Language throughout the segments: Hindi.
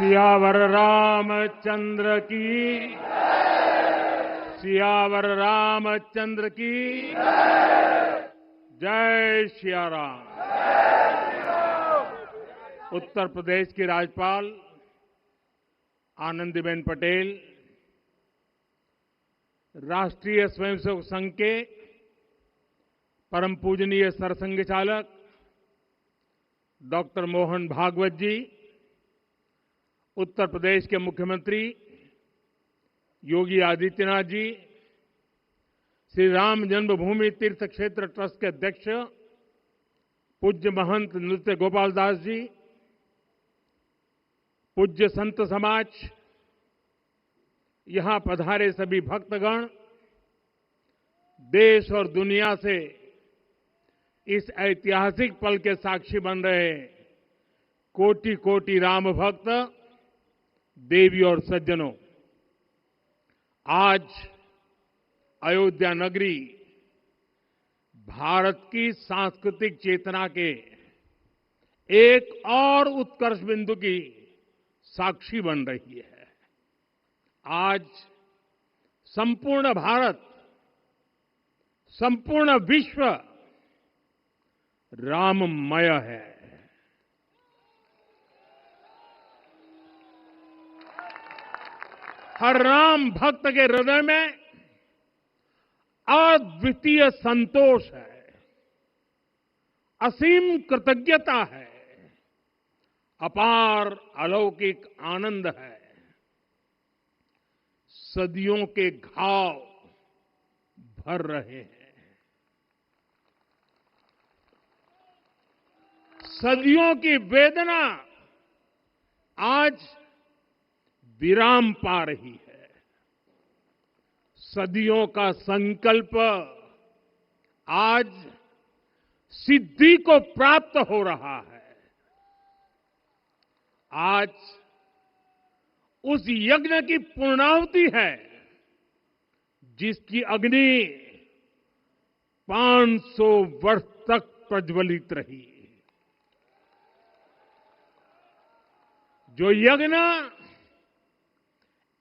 सियावर रामचंद्र की, सियावर रामचंद्र की जय सिया राम। उत्तर प्रदेश की राज्यपाल आनंदीबेन पटेल, राष्ट्रीय स्वयंसेवक संघ के परम पूजनीय सरसंघ चालक डॉक्टर मोहन भागवत जी, उत्तर प्रदेश के मुख्यमंत्री योगी आदित्यनाथ जी, श्री राम जन्मभूमि तीर्थ क्षेत्र ट्रस्ट के अध्यक्ष पूज्य महंत नृत्य गोपाल दास जी, पूज्य संत समाज, यहां पधारे सभी भक्तगण, देश और दुनिया से इस ऐतिहासिक पल के साक्षी बन रहे कोटि कोटि राम भक्त, देवी और सज्जनों, आज अयोध्या नगरी भारत की सांस्कृतिक चेतना के एक और उत्कर्ष बिंदु की साक्षी बन रही है। आज संपूर्ण भारत, संपूर्ण विश्व राममय है। हर राम भक्त के हृदय में अद्वितीय संतोष है, असीम कृतज्ञता है, अपार अलौकिक आनंद है। सदियों के घाव भर रहे हैं, सदियों की वेदना आज विराम पा रही है, सदियों का संकल्प आज सिद्धि को प्राप्त हो रहा है। आज उस यज्ञ की पूर्णाहुति है जिसकी अग्नि 500 वर्ष तक प्रज्वलित रही, जो यज्ञ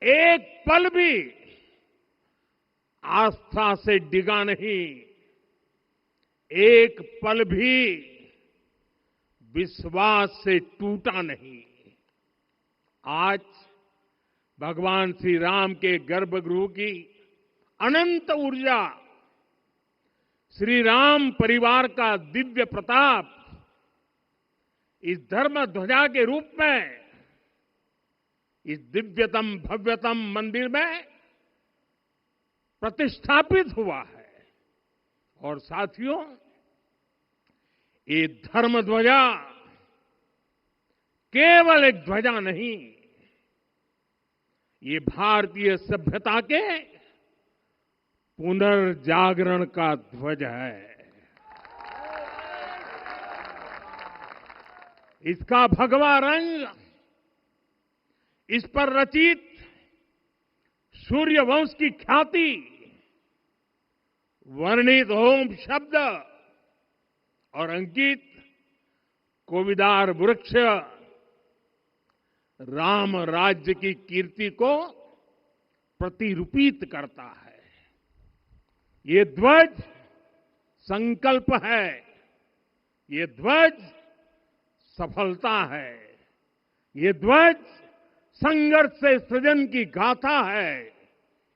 एक पल भी आस्था से डिगा नहीं, एक पल भी विश्वास से टूटा नहीं। आज भगवान श्री राम के गर्भगृह की अनंत ऊर्जा, श्री राम परिवार का दिव्य प्रताप इस धर्म ध्वजा के रूप में इस दिव्यतम भव्यतम मंदिर में प्रतिष्ठापित हुआ है। और साथियों, ये धर्म ध्वजा केवल एक ध्वजा नहीं, ये भारतीय सभ्यता के पुनर्जागरण का ध्वज है। इसका भगवा रंग, इस पर रचित सूर्यवंश की ख्याति, वर्णित ओम शब्द और अंकित कोविदार वृक्ष राम राज्य की कीर्ति को प्रतिरूपित करता है। ये ध्वज संकल्प है, ये ध्वज सफलता है, ये ध्वज संघर्ष से सृजन की गाथा है,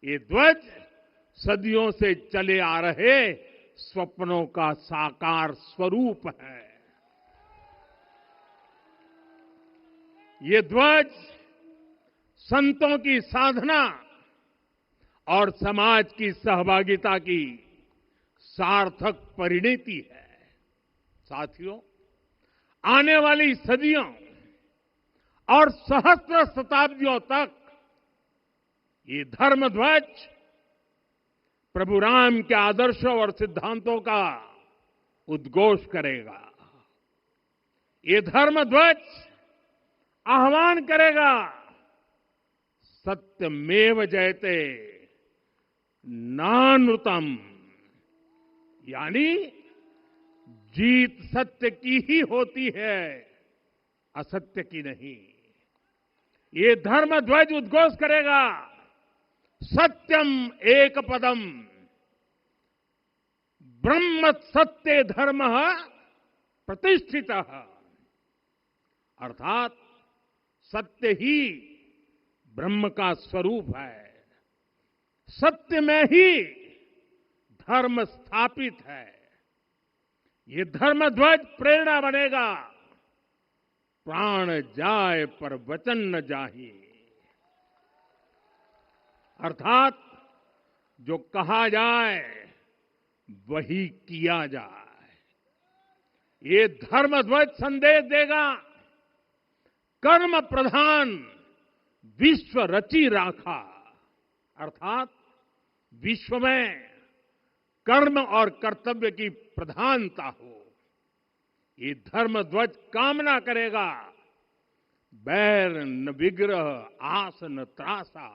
ये ध्वज सदियों से चले आ रहे स्वप्नों का साकार स्वरूप है। ये ध्वज संतों की साधना और समाज की सहभागिता की सार्थक परिणति है। साथियों, आने वाली सदियों और सहस्त्र शताब्दियों तक ये धर्म ध्वज प्रभु राम के आदर्शों और सिद्धांतों का उद्घोष करेगा। ये धर्म ध्वज आह्वान करेगा, सत्यमेव जयते नानृतम, यानी जीत सत्य की ही होती है, असत्य की नहीं। ये धर्म ध्वज उद्घोष करेगा, सत्यम एक पदम ब्रह्म सत्य धर्म प्रतिष्ठित, अर्थात सत्य ही ब्रह्म का स्वरूप है, सत्य में ही धर्म स्थापित है। ये धर्म ध्वज प्रेरणा बनेगा, प्राण जाए पर वचन न जाहि, अर्थात जो कहा जाए वही किया जाए। ये धर्म ध्वज संदेश देगा, कर्म प्रधान विश्व रची राखा, अर्थात विश्व में कर्म और कर्तव्य की प्रधानता हो। ये धर्म ध्वज कामना करेगा, बैर न विग्रह आस न त्रासा,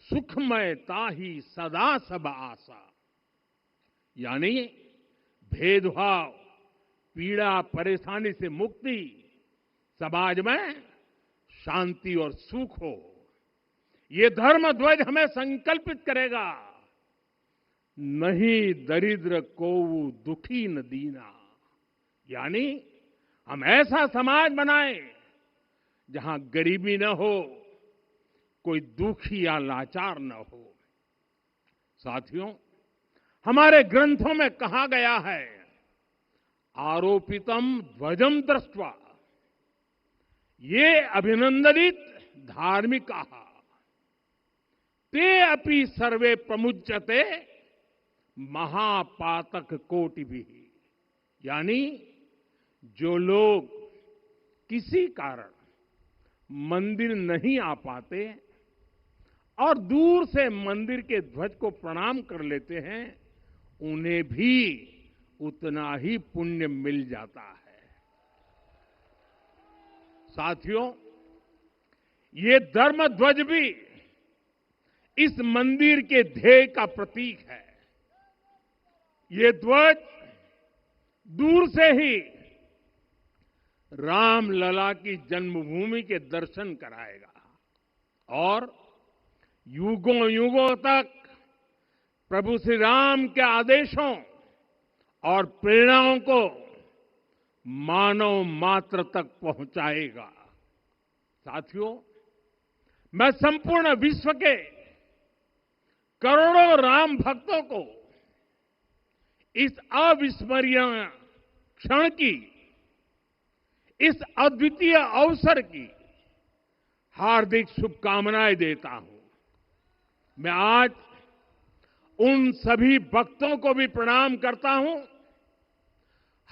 सुखमय ताही सदा सब आशा, यानी भेदभाव, पीड़ा, परेशानी से मुक्ति, समाज में शांति और सुख हो। ये धर्म ध्वज हमें संकल्पित करेगा, नहीं दरिद्र कोऊ दुखी न दीना, यानी हम ऐसा समाज बनाएं जहां गरीबी न हो, कोई दुखी या लाचार न हो। साथियों, हमारे ग्रंथों में कहा गया है, आरोपितम ध्वजम दृष्ट्वा ये अभिनंदनित धार्मिका ते अपि सर्वे प्रमुच्यते महापातक कोटि भी, यानी जो लोग किसी कारण मंदिर नहीं आ पाते और दूर से मंदिर के ध्वज को प्रणाम कर लेते हैं, उन्हें भी उतना ही पुण्य मिल जाता है। साथियों, ये धर्म ध्वज भी इस मंदिर के ध्येय का प्रतीक है। ये ध्वज दूर से ही राम लला की जन्मभूमि के दर्शन कराएगा और युगों युगों तक प्रभु श्री राम के आदेशों और प्रेरणाओं को मानव मात्र तक पहुंचाएगा। साथियों, मैं संपूर्ण विश्व के करोड़ों राम भक्तों को इस अविस्मरणीय क्षण की, इस अद्वितीय अवसर की हार्दिक शुभकामनाएं देता हूं। मैं आज उन सभी भक्तों को भी प्रणाम करता हूं,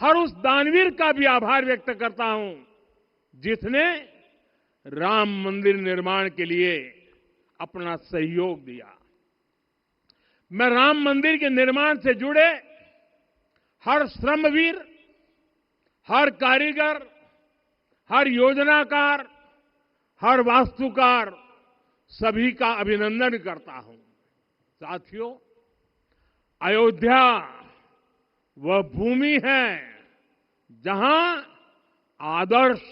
हर उस दानवीर का भी आभार व्यक्त करता हूं जिसने राम मंदिर निर्माण के लिए अपना सहयोग दिया। मैं राम मंदिर के निर्माण से जुड़े हर श्रमवीर, हर कारीगर, हर योजनाकार, हर वास्तुकार, सभी का अभिनंदन करता हूं। साथियों, अयोध्या वह भूमि है जहां आदर्श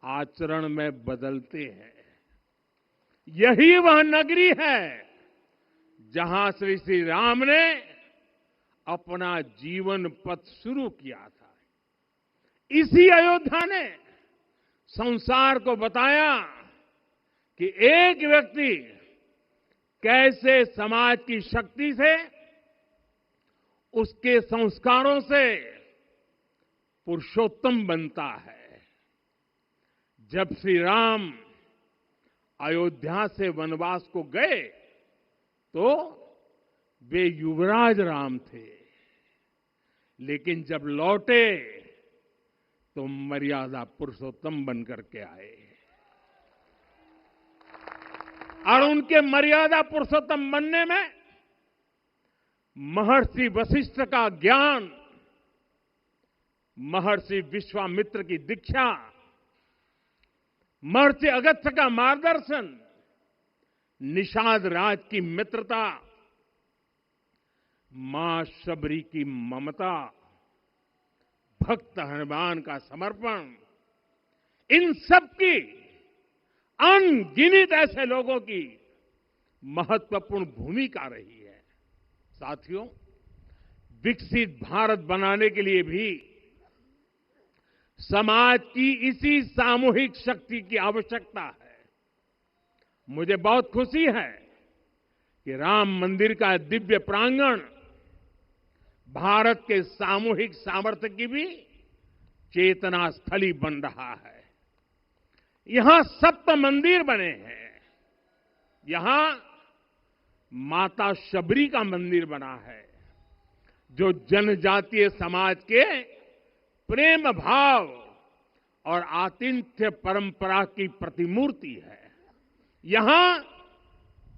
आचरण में बदलते हैं। यही वह नगरी है जहां श्री श्री राम ने अपना जीवन पथ शुरू किया था। इसी अयोध्या ने संसार को बताया कि एक व्यक्ति कैसे समाज की शक्ति से, उसके संस्कारों से पुरुषोत्तम बनता है। जब श्री राम अयोध्या से वनवास को गए तो वे युवराज राम थे, लेकिन जब लौटे तो मर्यादा पुरुषोत्तम बनकर के आए और उनके मर्यादा पुरुषोत्तम बनने में महर्षि वशिष्ठ का ज्ञान, महर्षि विश्वामित्र की दीक्षा, महर्षि अगस्त्य का मार्गदर्शन, निषाद राज की मित्रता, मां शबरी की ममता, भक्त हनुमान का समर्पण, इन सब की अनगिनत ऐसे लोगों की महत्वपूर्ण भूमिका रही है। साथियों, विकसित भारत बनाने के लिए भी समाज की इसी सामूहिक शक्ति की आवश्यकता है। मुझे बहुत खुशी है कि राम मंदिर का दिव्य प्रांगण भारत के सामूहिक सामर्थ्य की भी चेतना स्थली बन रहा है। यहां 7 मंदिर बने हैं। यहां माता शबरी का मंदिर बना है, जो जनजातीय समाज के प्रेम भाव और आतिथ्य परंपरा की प्रतिमूर्ति है। यहां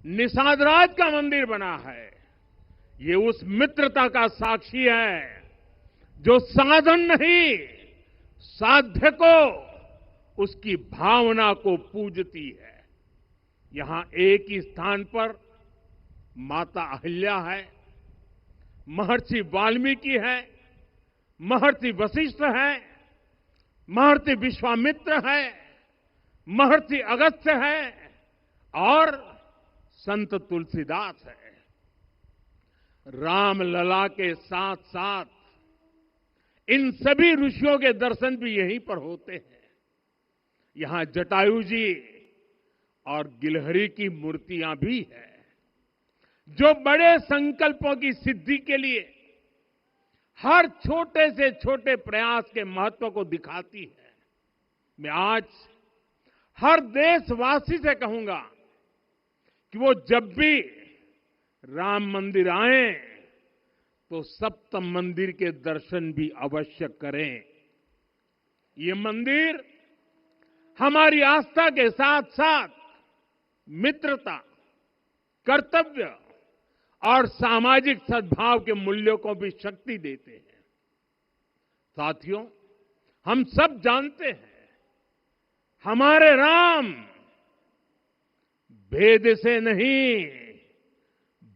निषादराज का मंदिर बना है। ये उस मित्रता का साक्षी है जो साधन नहीं, साध्य को, उसकी भावना को पूजती है। यहां एक ही स्थान पर माता अहिल्या है, महर्षि वाल्मीकि है, महर्षि वशिष्ठ है, महर्षि विश्वामित्र है, महर्षि अगस्त्य है और संत तुलसीदास है। रामलला के साथ साथ इन सभी ऋषियों के दर्शन भी यहीं पर होते हैं। यहां जटायु जी और गिलहरी की मूर्तियां भी है, जो बड़े संकल्पों की सिद्धि के लिए हर छोटे से छोटे प्रयास के महत्व को दिखाती है। मैं आज हर देशवासी से कहूंगा कि वो जब भी राम मंदिर आए तो सप्त मंदिर के दर्शन भी अवश्य करें। ये मंदिर हमारी आस्था के साथ साथ मित्रता, कर्तव्य और सामाजिक सद्भाव के मूल्यों को भी शक्ति देते हैं। साथियों, हम सब जानते हैं, हमारे राम भेद से नहीं,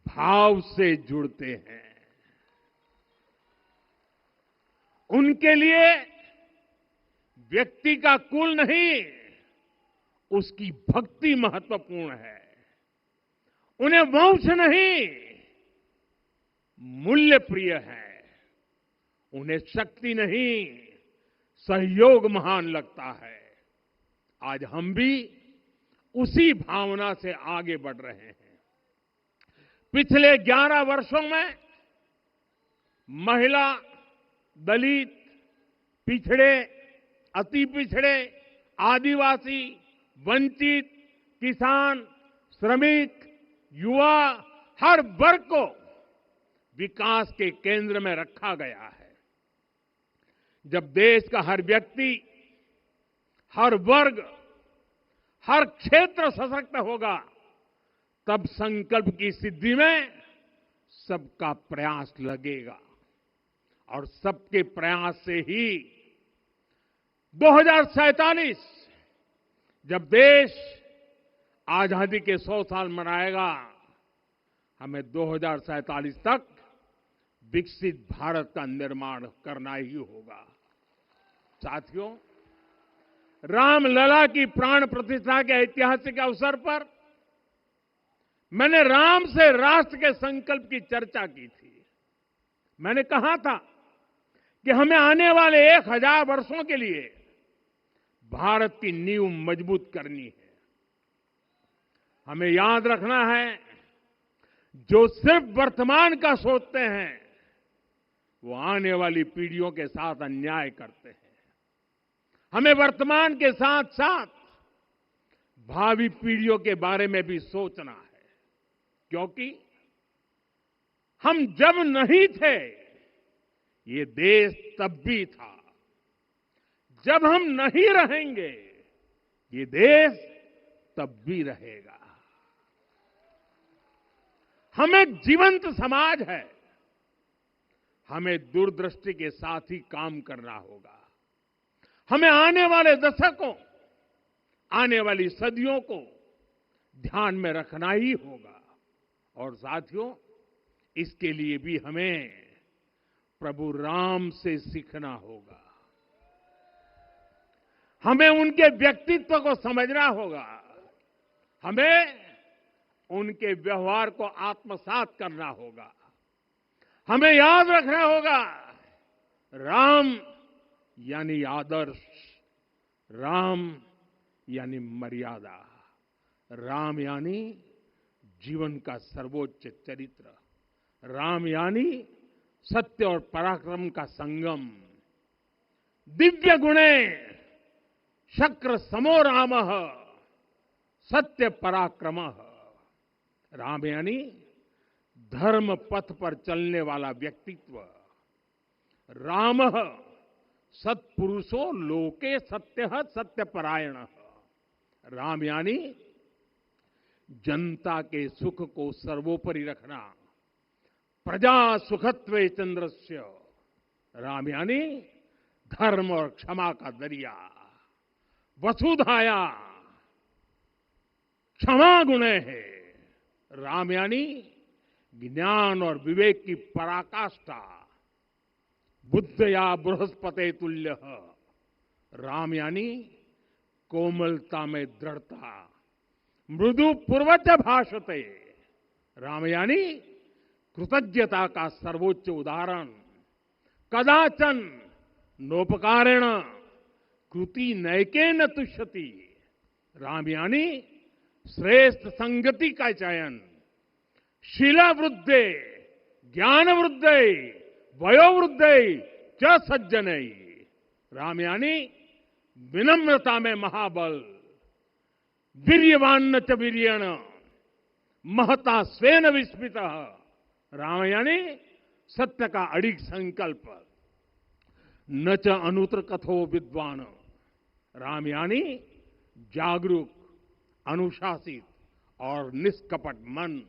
भाव से जुड़ते हैं। उनके लिए व्यक्ति का कुल नहीं, उसकी भक्ति महत्वपूर्ण है। उन्हें वंश नहीं, मूल्य प्रिय है। उन्हें शक्ति नहीं, सहयोग महान लगता है। आज हम भी उसी भावना से आगे बढ़ रहे हैं। पिछले 11 वर्षों में महिला, दलित, पिछड़े, अति पिछड़े, आदिवासी, वंचित, किसान, श्रमिक, युवा, हर वर्ग को विकास के केंद्र में रखा गया है। जब देश का हर व्यक्ति, हर वर्ग, हर क्षेत्र सशक्त होगा, तब संकल्प की सिद्धि में सबका प्रयास लगेगा और सबके प्रयास से ही 2047 जब देश आजादी के 100 साल मनाएगा, हमें 2047 तक विकसित भारत का निर्माण करना ही होगा। साथियों, रामलला की प्राण प्रतिष्ठा के ऐतिहासिक अवसर पर मैंने राम से राष्ट्र के संकल्प की चर्चा की थी। मैंने कहा था कि हमें आने वाले 1000 वर्षों के लिए भारत की नींव मजबूत करनी है। हमें याद रखना है, जो सिर्फ वर्तमान का सोचते हैं वो आने वाली पीढ़ियों के साथ अन्याय करते हैं। हमें वर्तमान के साथ साथ भावी पीढ़ियों के बारे में भी सोचना है, क्योंकि हम जब नहीं थे ये देश तब भी था, जब हम नहीं रहेंगे ये देश तब भी रहेगा। हम एक जीवंत समाज है, हमें दूरदृष्टि के साथ ही काम करना होगा। हमें आने वाले दशकों, आने वाली सदियों को ध्यान में रखना ही होगा। और साथियों, इसके लिए भी हमें प्रभु राम से सीखना होगा। हमें उनके व्यक्तित्व को समझना होगा। हमें उनके व्यवहार को आत्मसात करना होगा। हमें याद रखना होगा, राम यानी आदर्श, राम यानी मर्यादा, राम यानी जीवन का सर्वोच्च चरित्र, राम यानी सत्य और पराक्रम का संगम। दिव्य गुणे शक्र समो रामः सत्य पराक्रमः। राम यानी धर्म पथ पर चलने वाला व्यक्तित्व। रामः सत्पुरुषो लोके सत्यः सत्यपरायणः। राम यानी जनता के सुख को सर्वोपरि रखना, प्रजा सुखत्वे चंद्रस्य। राम यानी धर्म और क्षमा का दरिया। वसुधाया क्षमा गुणे है। राम यानी ज्ञान और विवेक की पराकाष्ठा। बुद्ध या बृहस्पति तुल्य। राम यानी कोमलता में दृढ़ता। मृदु पूर्वज भाषते। राम यानी कृतज्ञता का सर्वोच्च उदाहरण। कदाचन नोपकारेण कृति नैकेन तुष्यति। राम यानी श्रेष्ठ संगति का चयन। शीला वृद्धे ज्ञान वृद्धे वयो वृद्धे च सज्जनै। राम यानी विनम्रता में महाबल। वीर्यवान च वीर्येण महता स्वेन विस्मितः। राम यानी सत्य का अडिग संकल्प। न च अनुत्र कथो विद्वान। राम यानी जागरूक, अनुशासित और निष्कपट मन।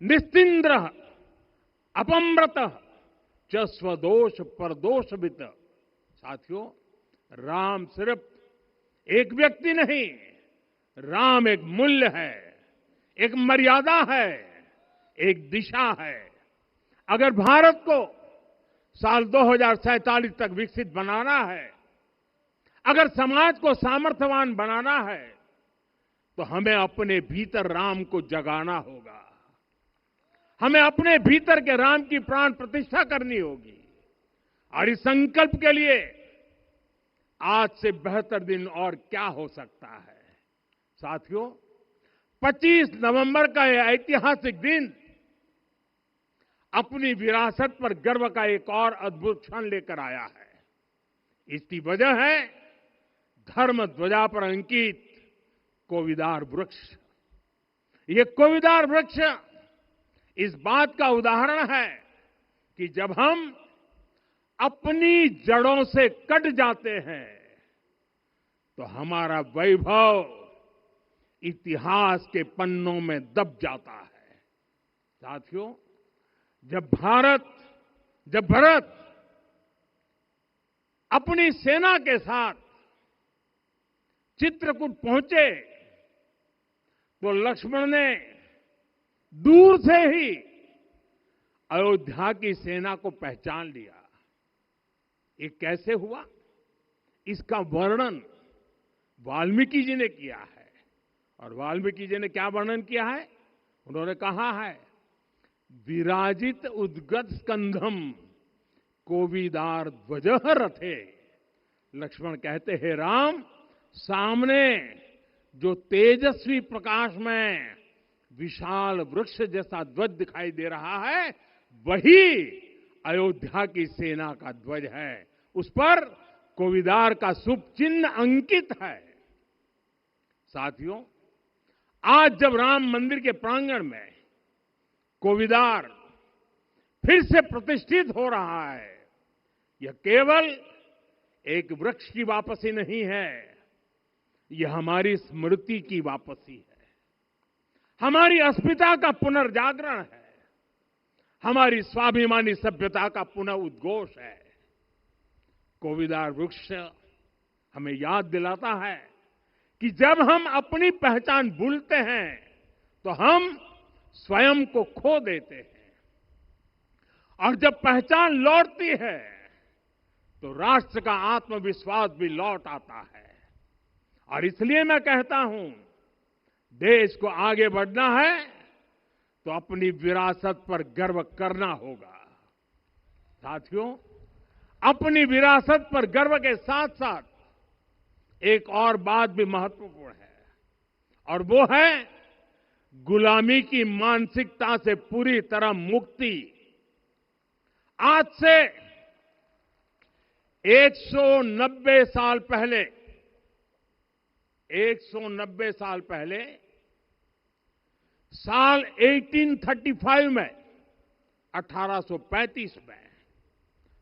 निस्तिंद्र अपम्रत च स्वदोष परदोषवित। साथियों, राम सिर्फ एक व्यक्ति नहीं, राम एक मूल्य है, एक मर्यादा है, एक दिशा है। अगर भारत को साल 2047 तक विकसित बनाना है, अगर समाज को सामर्थ्यवान बनाना है, तो हमें अपने भीतर राम को जगाना होगा। हमें अपने भीतर के राम की प्राण प्रतिष्ठा करनी होगी। और इस संकल्प के लिए आज से बेहतर दिन और क्या हो सकता है। साथियों, 25 नवंबर का यह ऐतिहासिक दिन अपनी विरासत पर गर्व का एक और अद्भुत क्षण लेकर आया है। इसकी वजह है धर्म ध्वजा पर अंकित कोविदार वृक्ष। ये कोविदार वृक्ष इस बात का उदाहरण है कि जब हम अपनी जड़ों से कट जाते हैं तो हमारा वैभव इतिहास के पन्नों में दब जाता है। साथियों, जब भरत अपनी सेना के साथ चित्रकूट पहुंचे तो लक्ष्मण ने दूर से ही अयोध्या की सेना को पहचान लिया। ये कैसे हुआ, इसका वर्णन वाल्मीकि जी ने किया है। और वाल्मीकि जी ने क्या वर्णन किया है? उन्होंने कहा है, विराजित उद्गत स्कंधम कोविदार ध्वजः रथे। लक्ष्मण कहते हैं, राम, सामने जो तेजस्वी प्रकाश में विशाल वृक्ष जैसा ध्वज दिखाई दे रहा है, वही अयोध्या की सेना का ध्वज है। उस पर कोविदार का शुभ चिन्ह अंकित है। साथियों, आज जब राम मंदिर के प्रांगण में कोविदार फिर से प्रतिष्ठित हो रहा है, यह केवल एक वृक्ष की वापसी नहीं है, यह हमारी स्मृति की वापसी है, हमारी अस्मिता का पुनर्जागरण है, हमारी स्वाभिमानी सभ्यता का पुनः उद्घोष है। कोविदार वृक्ष हमें याद दिलाता है कि जब हम अपनी पहचान भूलते हैं तो हम स्वयं को खो देते हैं, और जब पहचान लौटती है तो राष्ट्र का आत्मविश्वास भी लौट आता है। और इसलिए मैं कहता हूं, देश को आगे बढ़ना है तो अपनी विरासत पर गर्व करना होगा। साथियों, अपनी विरासत पर गर्व के साथ साथ एक और बात भी महत्वपूर्ण है, और वो है गुलामी की मानसिकता से पूरी तरह मुक्ति। आज से 190 साल पहले 190 साल पहले साल 1835 में 1835 में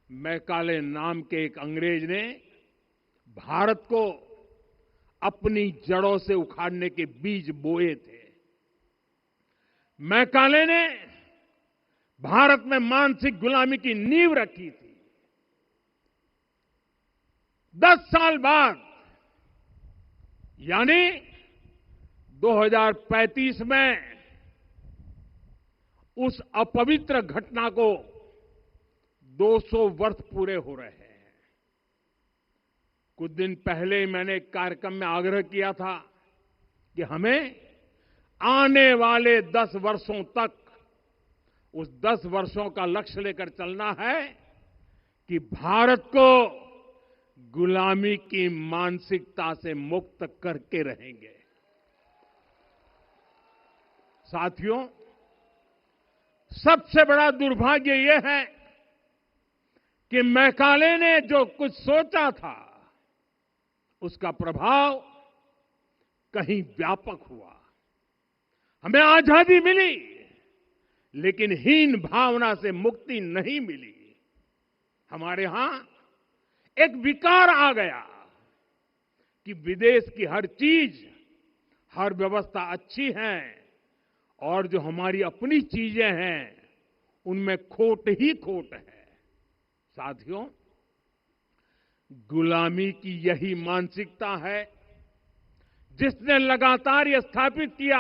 मैकाले नाम के एक अंग्रेज ने भारत को अपनी जड़ों से उखाड़ने के बीज बोए थे। मैकाले ने भारत में मानसिक गुलामी की नींव रखी थी। 10 साल बाद यानी 2035 में उस अपवित्र घटना को 200 वर्ष पूरे हो रहे हैं। कुछ दिन पहले ही मैंने एक कार्यक्रम में आग्रह किया था कि हमें आने वाले 10 वर्षों तक उस 10 वर्षों का लक्ष्य लेकर चलना है कि भारत को गुलामी की मानसिकता से मुक्त करके रहेंगे। साथियों, सबसे बड़ा दुर्भाग्य यह है कि मैकाले ने जो कुछ सोचा था उसका प्रभाव कहीं व्यापक हुआ। हमें आजादी मिली लेकिन हीन भावना से मुक्ति नहीं मिली। हमारे यहां एक विकार आ गया कि विदेश की हर चीज, हर व्यवस्था अच्छी है और जो हमारी अपनी चीजें हैं उनमें खोट ही खोट है। साथियों, गुलामी की यही मानसिकता है जिसने लगातार यह स्थापित किया।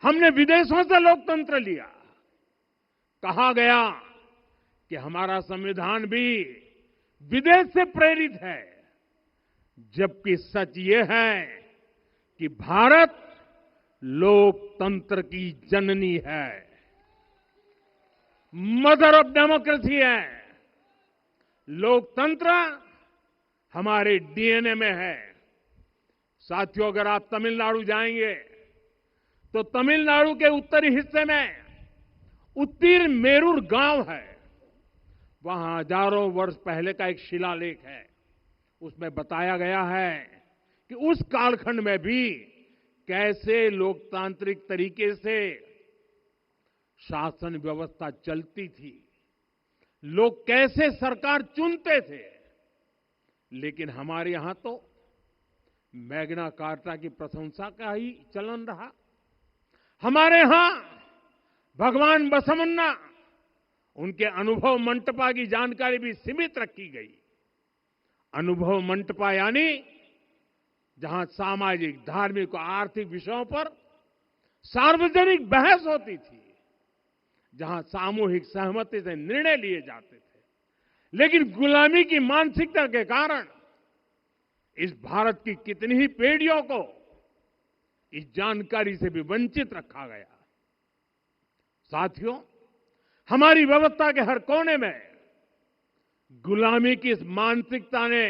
हमने विदेशों से लोकतंत्र लिया। कहा गया कि हमारा संविधान भी विदेश से प्रेरित है, जबकि सच ये है कि भारत लोकतंत्र की जननी है, मदर ऑफ डेमोक्रेसी है। लोकतंत्र हमारे डीएनए में है। साथियों, अगर आप तमिलनाडु जाएंगे तो तमिलनाडु के उत्तरी हिस्से में उत्तीरमेरूर गांव है। वहां हजारों वर्ष पहले का एक शिलालेख है। उसमें बताया गया है कि उस कालखंड में भी कैसे लोकतांत्रिक तरीके से शासन व्यवस्था चलती थी, लोग कैसे सरकार चुनते थे। लेकिन हमारे यहां तो मैग्ना कार्टा की प्रशंसा का ही चलन रहा। हमारे यहां भगवान बसवन्ना, उनके अनुभव मंटपा की जानकारी भी सीमित रखी गई। अनुभव मंटपा यानी जहां सामाजिक, धार्मिक और आर्थिक विषयों पर सार्वजनिक बहस होती थी, जहां सामूहिक सहमति से निर्णय लिए जाते थे। लेकिन गुलामी की मानसिकता के कारण इस भारत की कितनी ही पीढ़ियों को इस जानकारी से भी वंचित रखा गया। साथियों, हमारी व्यवस्था के हर कोने में गुलामी की इस मानसिकता ने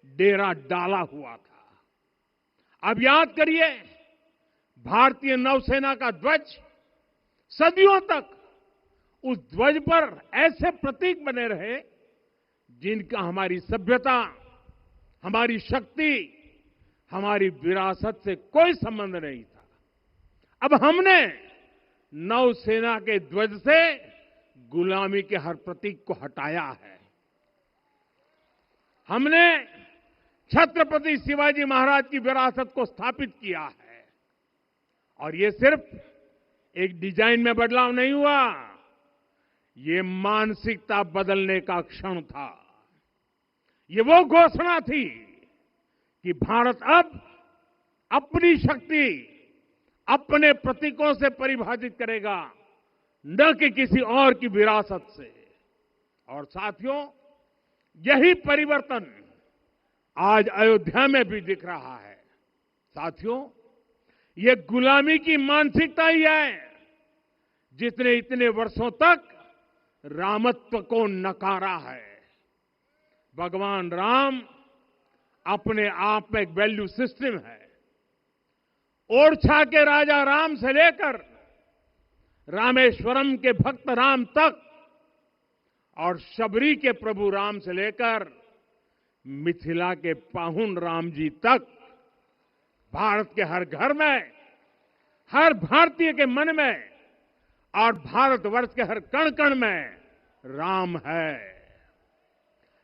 डेरा डाला हुआ था। अब याद करिए, भारतीय नौसेना का ध्वज सदियों तक उस ध्वज पर ऐसे प्रतीक बने रहे जिनका हमारी सभ्यता, हमारी शक्ति, हमारी विरासत से कोई संबंध नहीं था। अब हमने नौसेना के ध्वज से गुलामी के हर प्रतीक को हटाया है। हमने छत्रपति शिवाजी महाराज की विरासत को स्थापित किया है। और ये सिर्फ एक डिजाइन में बदलाव नहीं हुआ, ये मानसिकता बदलने का क्षण था। ये वो घोषणा थी कि भारत अब अपनी शक्ति अपने प्रतीकों से परिभाषित करेगा, न कि किसी और की विरासत से। और साथियों, यही परिवर्तन आज अयोध्या में भी दिख रहा है। साथियों, ये गुलामी की मानसिकता ही है जिसने इतने वर्षों तक रामत्व को नकारा है। भगवान राम अपने आप में एक वैल्यू सिस्टम है। ओरछा के राजा राम से लेकर रामेश्वरम के भक्त राम तक और शबरी के प्रभु राम से लेकर मिथिला के पाहुन राम जी तक भारत के हर घर में, हर भारतीय के मन में और भारतवर्ष के हर कण कण में राम है।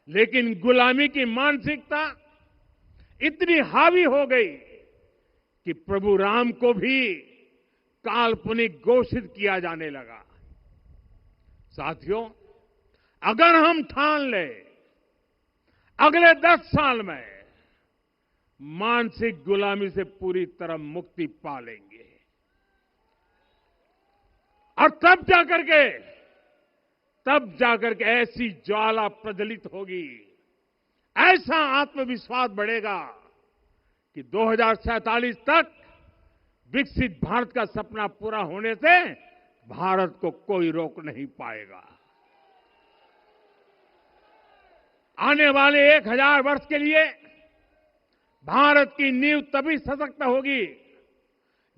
लेकिन गुलामी की मानसिकता इतनी हावी हो गई कि प्रभु राम को भी काल्पनिक घोषित किया जाने लगा। साथियों, अगर हम ठान ले अगले 10 साल में मानसिक गुलामी से पूरी तरह मुक्ति पा लेंगे और तब जाकर के ऐसी ज्वाला प्रज्वलित होगी, ऐसा आत्मविश्वास बढ़ेगा कि 2047 तक विकसित भारत का सपना पूरा होने से भारत को कोई रोक नहीं पाएगा। आने वाले 1000 वर्ष के लिए भारत की नींव तभी सशक्त होगी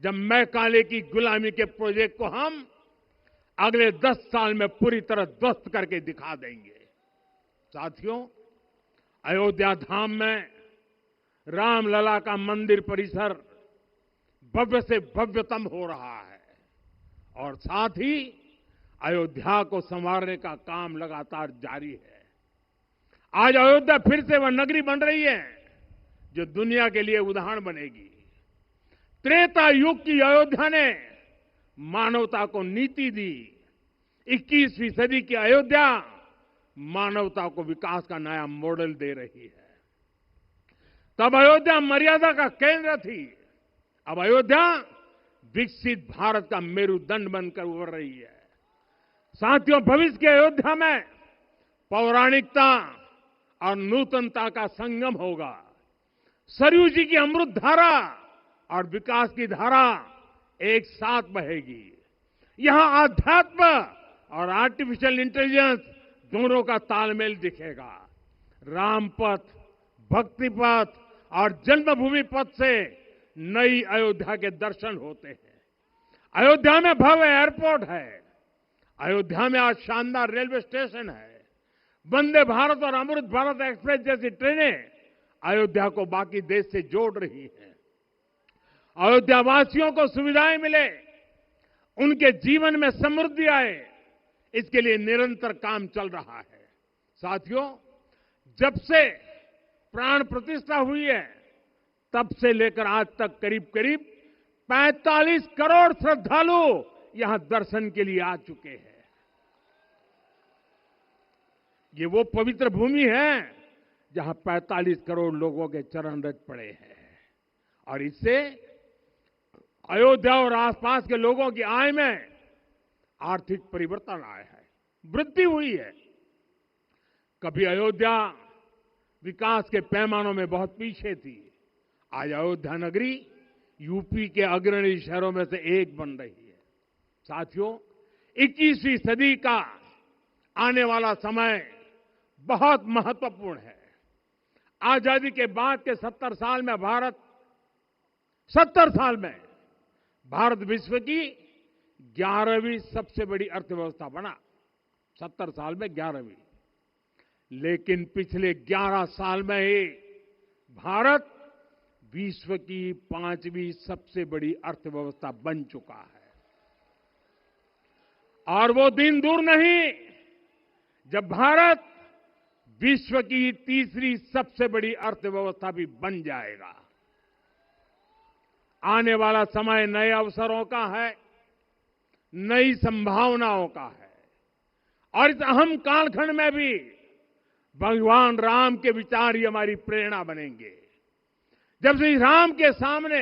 जब मैकाले की गुलामी के प्रोजेक्ट को हम अगले 10 साल में पूरी तरह ध्वस्त करके दिखा देंगे। साथियों, अयोध्या धाम में रामलला का मंदिर परिसर भव्य से भव्यतम हो रहा है और साथ ही अयोध्या को संवारने का काम लगातार जारी है। आज अयोध्या फिर से वह नगरी बन रही है जो दुनिया के लिए उदाहरण बनेगी। त्रेता युग की अयोध्या ने मानवता को नीति दी। 21वीं सदी की अयोध्या मानवता को विकास का नया मॉडल दे रही है। तब अयोध्या मर्यादा का केंद्र थी, अब अयोध्या विकसित भारत का मेरुदंड बनकर उभर रही है। साथियों, भविष्य की अयोध्या में पौराणिकता और नूतनता का संगम होगा। सरयू जी की अमृत धारा और विकास की धारा एक साथ बहेगी। यहां आध्यात्म और आर्टिफिशियल इंटेलिजेंस दोनों का तालमेल दिखेगा। राम पथ, भक्ति पथ और जन्मभूमि पथ से नई अयोध्या के दर्शन होते हैं। अयोध्या में भव्य एयरपोर्ट है। अयोध्या में आज शानदार रेलवे स्टेशन है। वंदे भारत और अमृत भारत एक्सप्रेस जैसी ट्रेनें अयोध्या को बाकी देश से जोड़ रही हैं। अयोध्या वासियों को सुविधाएं मिले, उनके जीवन में समृद्धि आए, इसके लिए निरंतर काम चल रहा है। साथियों, जब से प्राण प्रतिष्ठा हुई है तब से लेकर आज तक करीब करीब 45 करोड़ श्रद्धालु यहां दर्शन के लिए आ चुके हैं। ये वो पवित्र भूमि है जहां 45 करोड़ लोगों के चरण रज पड़े हैं और इससे अयोध्या और आसपास के लोगों की आय में आर्थिक परिवर्तन आया है, वृद्धि हुई है। कभी अयोध्या विकास के पैमानों में बहुत पीछे थी, आज अयोध्या नगरी यूपी के अग्रणी शहरों में से एक बन रही है। साथियों, 21वीं सदी का आने वाला समय बहुत महत्वपूर्ण है। आजादी के बाद के 70 साल में भारत विश्व की 11वीं सबसे बड़ी अर्थव्यवस्था बना। 70 साल में 11वीं। लेकिन पिछले 11 साल में ही भारत विश्व की 5वीं सबसे बड़ी अर्थव्यवस्था बन चुका है। और वो दिन दूर नहीं जब भारत विश्व की 3री सबसे बड़ी अर्थव्यवस्था भी बन जाएगा। आने वाला समय नए अवसरों का है, नई संभावनाओं का है और इस अहम कालखंड में भी भगवान राम के विचार ही हमारी प्रेरणा बनेंगे। जब श्री राम के सामने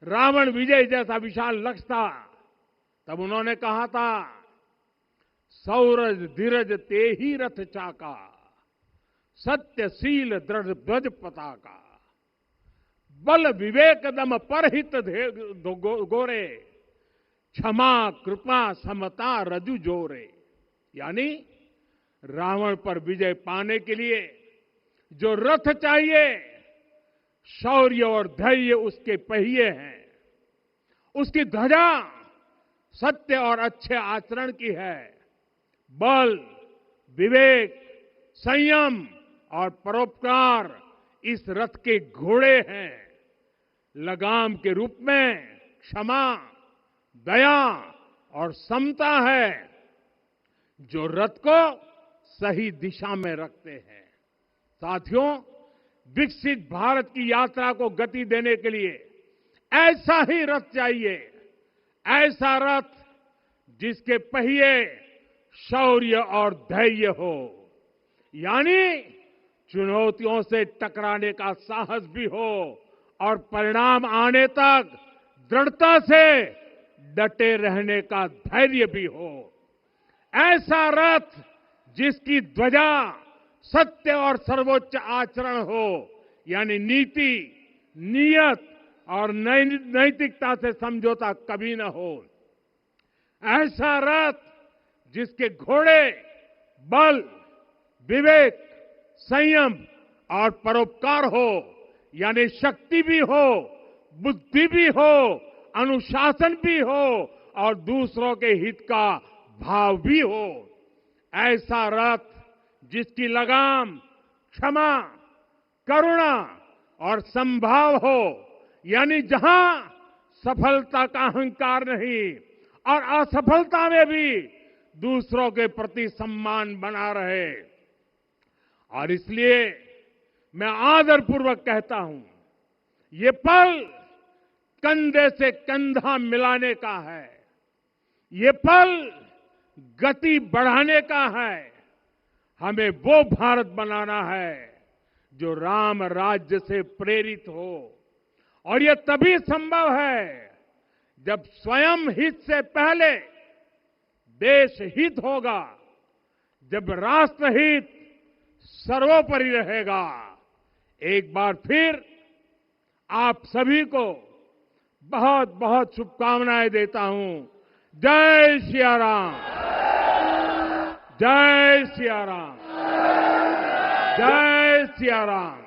रावण विजय जैसा विशाल लक्ष्य था, तब उन्होंने कहा था, सौरज धीरज ते ही रथ चाका, सत्यशील दृढ़ ध्वज पताका। बल विवेक दम परहित गोरे, क्षमा कृपा समता रजु जोरे। यानी रावण पर विजय पाने के लिए जो रथ चाहिए, शौर्य और धैर्य उसके पहिए हैं, उसकी ध्वजा सत्य और अच्छे आचरण की है, बल विवेक संयम और परोपकार इस रथ के घोड़े हैं, लगाम के रूप में क्षमा दया और समता है जो रथ को सही दिशा में रखते हैं। साथियों, विकसित भारत की यात्रा को गति देने के लिए ऐसा ही रथ चाहिए, ऐसा रथ जिसके पहिए शौर्य और धैर्य हो, यानी चुनौतियों से टकराने का साहस भी हो और परिणाम आने तक दृढ़ता से डटे रहने का धैर्य भी हो। ऐसा रथ जिसकी ध्वजा सत्य और सर्वोच्च आचरण हो, यानी नीति नियत और नैतिकता से समझौता कभी न हो। ऐसा रथ जिसके घोड़े बल विवेक संयम और परोपकार हो, यानी शक्ति भी हो बुद्धि भी हो अनुशासन भी हो और दूसरों के हित का भाव भी हो। ऐसा रथ जिसकी लगाम क्षमा करुणा और संभाव हो, यानी जहां सफलता का अहंकार नहीं और असफलता में भी दूसरों के प्रति सम्मान बना रहे। और इसलिए मैं आदरपूर्वक कहता हूं, ये पल कंधे से कंधा मिलाने का है, ये पल गति बढ़ाने का है। हमें वो भारत बनाना है जो राम राज्य से प्रेरित हो, और ये तभी संभव है जब स्वयं हित से पहले देश हित होगा, जब राष्ट्रहित सर्वोपरि रहेगा। एक बार फिर आप सभी को बहुत बहुत शुभकामनाएं देता हूं। जय सिया राम, जय सिया राम, जय सिया राम।